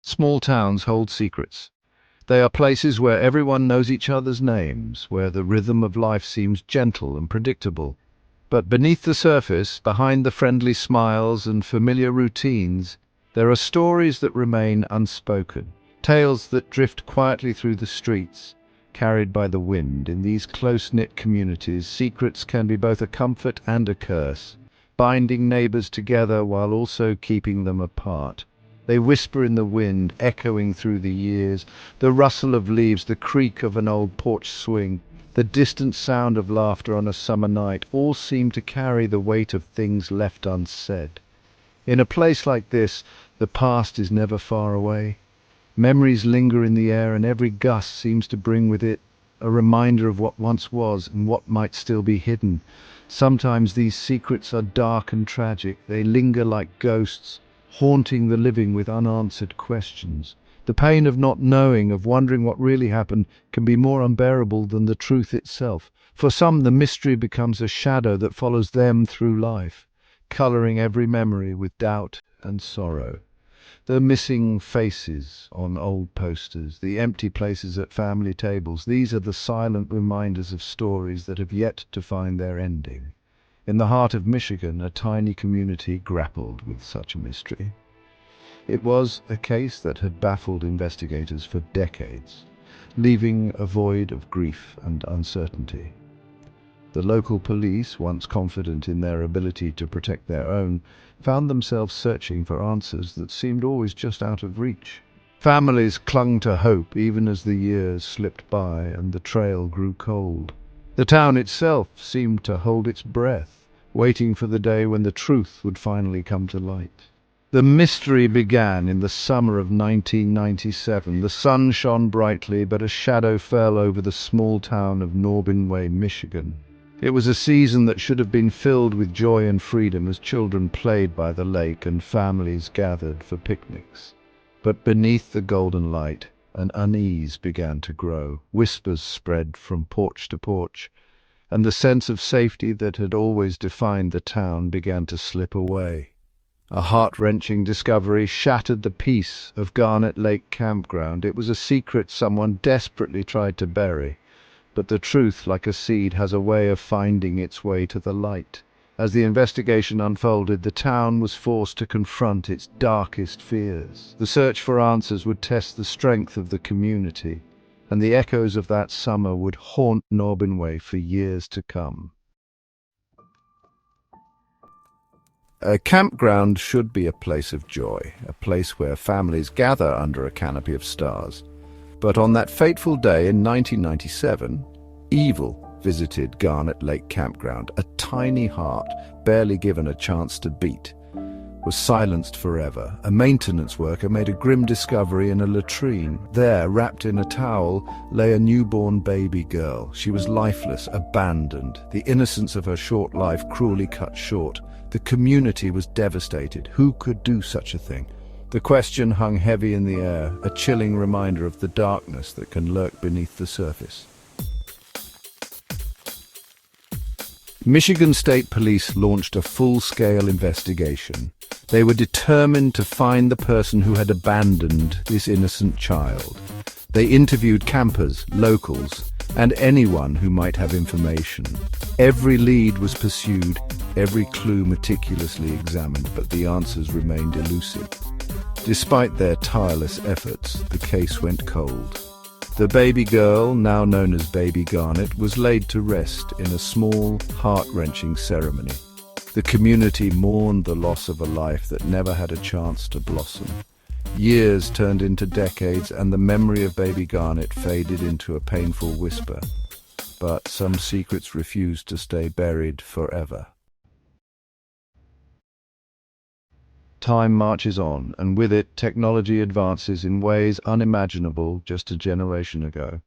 Small towns hold secrets. They are places where everyone knows each other's names, where the rhythm of life seems gentle and predictable. But beneath the surface, behind the friendly smiles and familiar routines, there are stories that remain unspoken, tales that drift quietly through the streets, carried by the wind. In these close-knit communities, secrets can be both a comfort and a curse, binding neighbors together while also keeping them apart. They whisper in the wind, echoing through the years, the rustle of leaves, the creak of an old porch swing, the distant sound of laughter on a summer night, all seem to carry the weight of things left unsaid. In a place like this, the past is never far away. Memories linger in the air, and every gust seems to bring with it a reminder of what once was and what might still be hidden. Sometimes these secrets are dark and tragic. They linger like ghosts, haunting the living with unanswered questions. The pain of not knowing, of wondering what really happened, can be more unbearable than the truth itself. For some, the mystery becomes a shadow that follows them through life, coloring every memory with doubt and sorrow. The missing faces on old posters, the empty places at family tables, these are the silent reminders of stories that have yet to find their ending. In the heart of Michigan, a tiny community grappled with such a mystery. It was a case that had baffled investigators for decades, leaving a void of grief and uncertainty. The local police, once confident in their ability to protect their own, found themselves searching for answers that seemed always just out of reach. Families clung to hope even as the years slipped by and the trail grew cold. The town itself seemed to hold its breath, waiting for the day when the truth would finally come to light. The mystery began in the summer of 1997. The sun shone brightly, but a shadow fell over the small town of Norbinway, Michigan. It was a season that should have been filled with joy and freedom as children played by the lake and families gathered for picnics. But beneath the golden light, an unease began to grow. Whispers spread from porch to porch, and the sense of safety that had always defined the town began to slip away. A heart-wrenching discovery shattered the peace of Garnet Lake Campground. It was a secret someone desperately tried to bury. But the truth, like a seed, has a way of finding its way to the light. As the investigation unfolded, the town was forced to confront its darkest fears. The search for answers would test the strength of the community, and the echoes of that summer would haunt Norbinway for years to come. A campground should be a place of joy, a place where families gather under a canopy of stars. But on that fateful day in 1997, evil visited Garnet Lake Campground. A tiny heart, barely given a chance to beat, was silenced forever. A maintenance worker made a grim discovery in a latrine. There, wrapped in a towel, lay a newborn baby girl. She was lifeless, abandoned, the innocence of her short life cruelly cut short. The community was devastated. Who could do such a thing? The question hung heavy in the air, a chilling reminder of the darkness that can lurk beneath the surface. Michigan State Police launched a full-scale investigation. They were determined to find the person who had abandoned this innocent child. They interviewed campers, locals, and anyone who might have information. Every lead was pursued, every clue meticulously examined, but the answers remained elusive. Despite their tireless efforts, the case went cold. The baby girl, now known as Baby Garnet, was laid to rest in a small, heart-wrenching ceremony. The community mourned the loss of a life that never had a chance to blossom. Years turned into decades, and the memory of Baby Garnet faded into a painful whisper. But some secrets refused to stay buried forever. Time marches on, and with it, technology advances in ways unimaginable just a generation ago.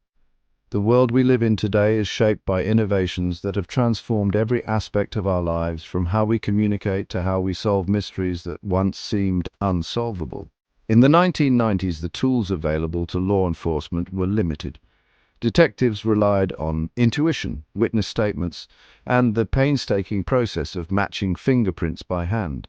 The world we live in today is shaped by innovations that have transformed every aspect of our lives, from how we communicate to how we solve mysteries that once seemed unsolvable. In the 1990s, the tools available to law enforcement were limited. Detectives relied on intuition, witness statements, and the painstaking process of matching fingerprints by hand.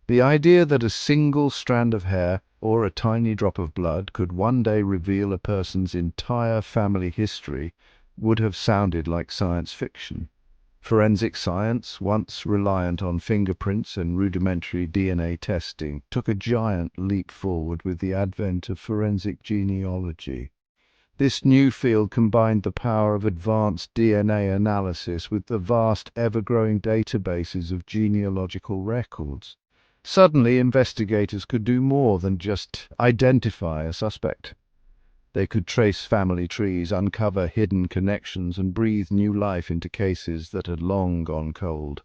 The idea that a single strand of hair, or a tiny drop of blood could one day reveal a person's entire family history would have sounded like science fiction. Forensic science, once reliant on fingerprints and rudimentary DNA testing, took a giant leap forward with the advent of forensic genealogy. This new field combined the power of advanced DNA analysis with the vast, ever-growing databases of genealogical records. Suddenly, investigators could do more than just identify a suspect. They could trace family trees, uncover hidden connections, and breathe new life into cases that had long gone cold.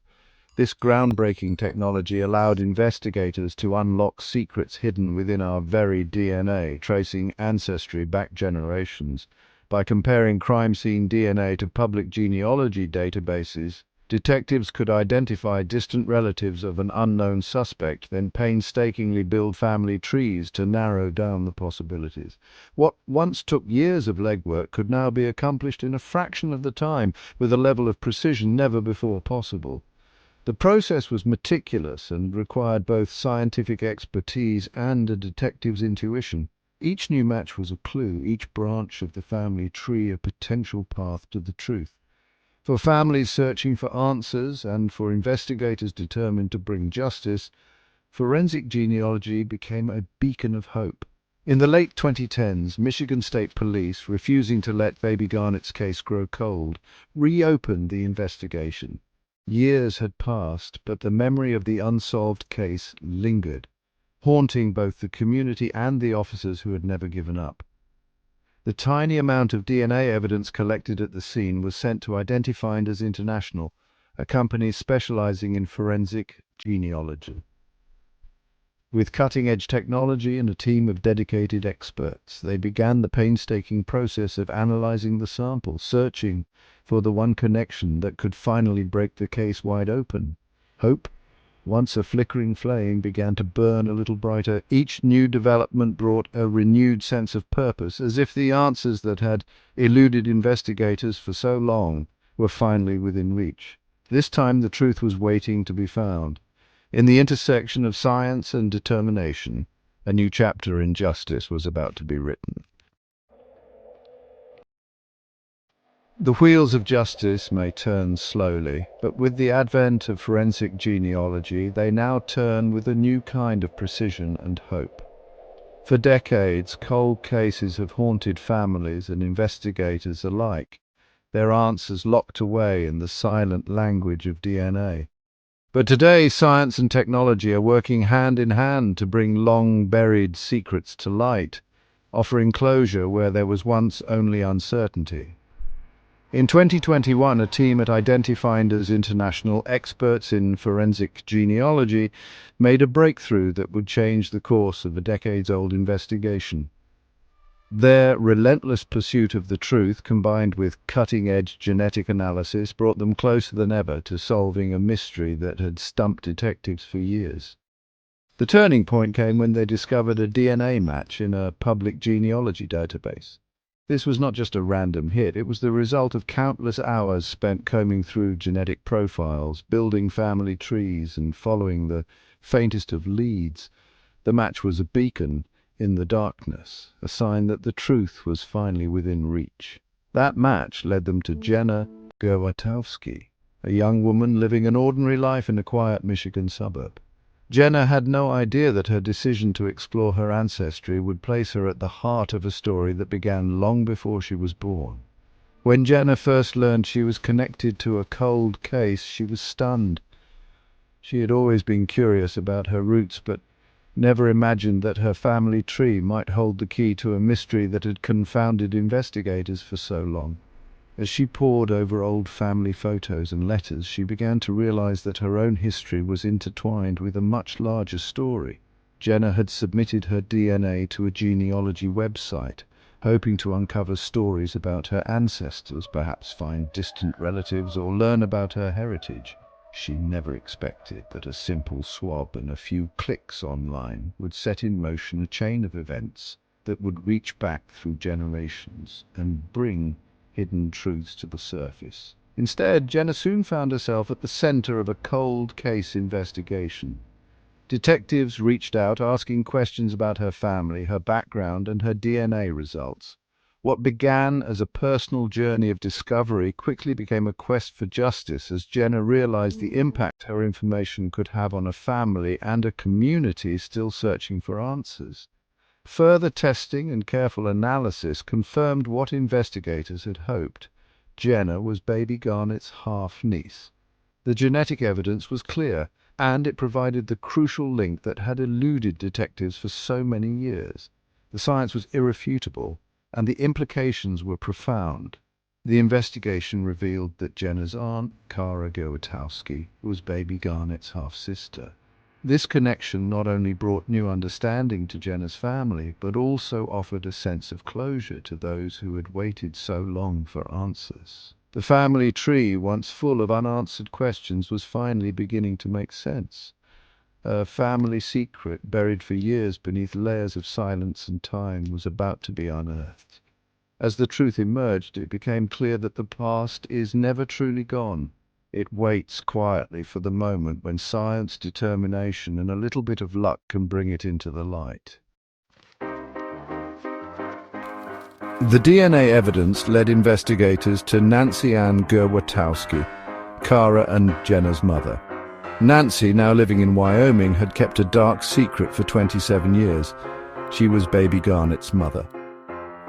This groundbreaking technology allowed investigators to unlock secrets hidden within our very DNA, tracing ancestry back generations. By comparing crime scene DNA to public genealogy databases, detectives could identify distant relatives of an unknown suspect, then painstakingly build family trees to narrow down the possibilities. What once took years of legwork could now be accomplished in a fraction of the time, with a level of precision never before possible. The process was meticulous and required both scientific expertise and a detective's intuition. Each new match was a clue, each branch of the family tree a potential path to the truth. For families searching for answers and for investigators determined to bring justice, forensic genealogy became a beacon of hope. In the late 2010s, Michigan State Police, refusing to let Baby Garnet's case grow cold, reopened the investigation. Years had passed, but the memory of the unsolved case lingered, haunting both the community and the officers who had never given up. The tiny amount of DNA evidence collected at the scene was sent to Identifinders International, a company specializing in forensic genealogy. With cutting-edge technology and a team of dedicated experts, they began the painstaking process of analyzing the sample, searching for the one connection that could finally break the case wide open. Hope, once a flickering flame, began to burn a little brighter. Each new development brought a renewed sense of purpose, as if the answers that had eluded investigators for so long were finally within reach. This time the truth was waiting to be found. In the intersection of science and determination, a new chapter in justice was about to be written. The wheels of justice may turn slowly, but with the advent of forensic genealogy, they now turn with a new kind of precision and hope. For decades, cold cases have haunted families and investigators alike, their answers locked away in the silent language of DNA. But today, science and technology are working hand in hand to bring long-buried secrets to light, offering closure where there was once only uncertainty. In 2021, a team at Identifinders International, experts in forensic genealogy, made a breakthrough that would change the course of a decades-old investigation. Their relentless pursuit of the truth, combined with cutting-edge genetic analysis, brought them closer than ever to solving a mystery that had stumped detectives for years. The turning point came when they discovered a DNA match in a public genealogy database. This was not just a random hit, it was the result of countless hours spent combing through genetic profiles, building family trees, and following the faintest of leads. The match was a beacon in the darkness, a sign that the truth was finally within reach. That match led them to Jenna Gawatowski, a young woman living an ordinary life in a quiet Michigan suburb. Jenna had no idea that her decision to explore her ancestry would place her at the heart of a story that began long before she was born. When Jenna first learned she was connected to a cold case, she was stunned. She had always been curious about her roots, but never imagined that her family tree might hold the key to a mystery that had confounded investigators for so long. As she pored over old family photos and letters, she began to realize that her own history was intertwined with a much larger story. Jenna had submitted her DNA to a genealogy website, hoping to uncover stories about her ancestors, perhaps find distant relatives or learn about her heritage. She never expected that a simple swab and a few clicks online would set in motion a chain of events that would reach back through generations and bring hidden truths to the surface. Instead, Jenna soon found herself at the center of a cold case investigation. Detectives reached out, asking questions about her family, her background, and her DNA results. What began as a personal journey of discovery quickly became a quest for justice as Jenna realized the impact her information could have on a family and a community still searching for answers. Further testing and careful analysis confirmed what investigators had hoped. Jenna was Baby Garnet's half-niece. The genetic evidence was clear, and it provided the crucial link that had eluded detectives for so many years. The science was irrefutable, and the implications were profound. The investigation revealed that Jenna's aunt, Kara Gowatowski, was Baby Garnet's half-sister. This connection not only brought new understanding to Jenna's family, but also offered a sense of closure to those who had waited so long for answers. The family tree, once full of unanswered questions, was finally beginning to make sense. A family secret, buried for years beneath layers of silence and time, was about to be unearthed. As the truth emerged, it became clear that the past is never truly gone. It waits quietly for the moment when science, determination, and a little bit of luck can bring it into the light. The DNA evidence led investigators to Nancy Ann Gowatowski, Kara and Jenna's mother. Nancy, now living in Wyoming, had kept a dark secret for 27 years. She was Baby Garnet's mother.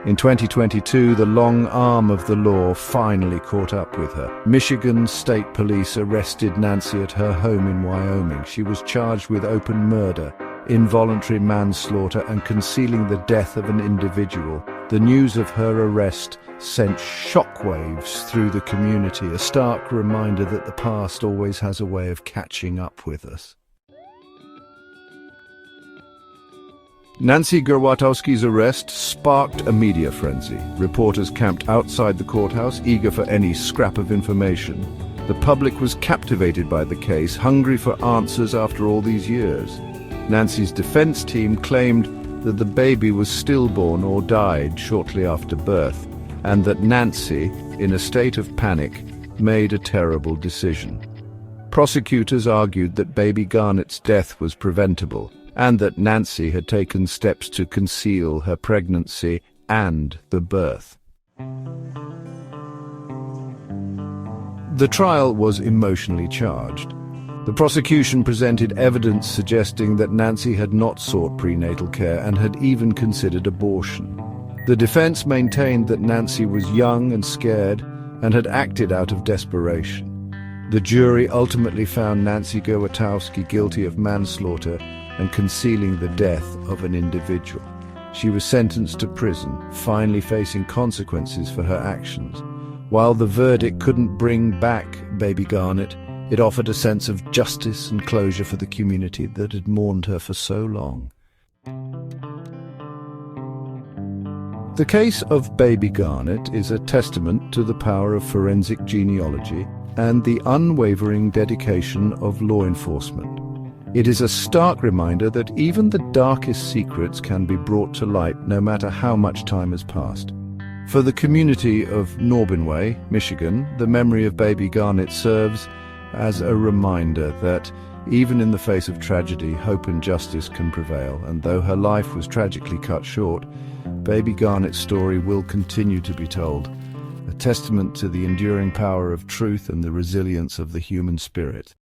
In 2022, the long arm of the law finally caught up with her. Michigan State Police arrested Nancy at her home in Wyoming. She was charged with open murder, involuntary manslaughter, and concealing the death of an individual. The news of her arrest sent shockwaves through the community, a stark reminder that the past always has a way of catching up with us. Nancy Gowatowski's arrest sparked a media frenzy. Reporters camped outside the courthouse, eager for any scrap of information. The public was captivated by the case, hungry for answers after all these years. Nancy's defense team claimed that the baby was stillborn or died shortly after birth, and that Nancy, in a state of panic, made a terrible decision. Prosecutors argued that Baby Garnet's death was preventable, and that Nancy had taken steps to conceal her pregnancy and the birth. The trial was emotionally charged. The prosecution presented evidence suggesting that Nancy had not sought prenatal care and had even considered abortion. The defense maintained that Nancy was young and scared and had acted out of desperation. The jury ultimately found Nancy Gowatowski guilty of manslaughter and concealing the death of an individual. She was sentenced to prison, finally facing consequences for her actions. While the verdict couldn't bring back Baby Garnet, it offered a sense of justice and closure for the community that had mourned her for so long. The case of Baby Garnet is a testament to the power of forensic genealogy and the unwavering dedication of law enforcement. It is a stark reminder that even the darkest secrets can be brought to light no matter how much time has passed. For the community of Norbinway, Michigan, the memory of Baby Garnet serves as a reminder that even in the face of tragedy, hope and justice can prevail, and though her life was tragically cut short, Baby Garnet's story will continue to be told, a testament to the enduring power of truth and the resilience of the human spirit.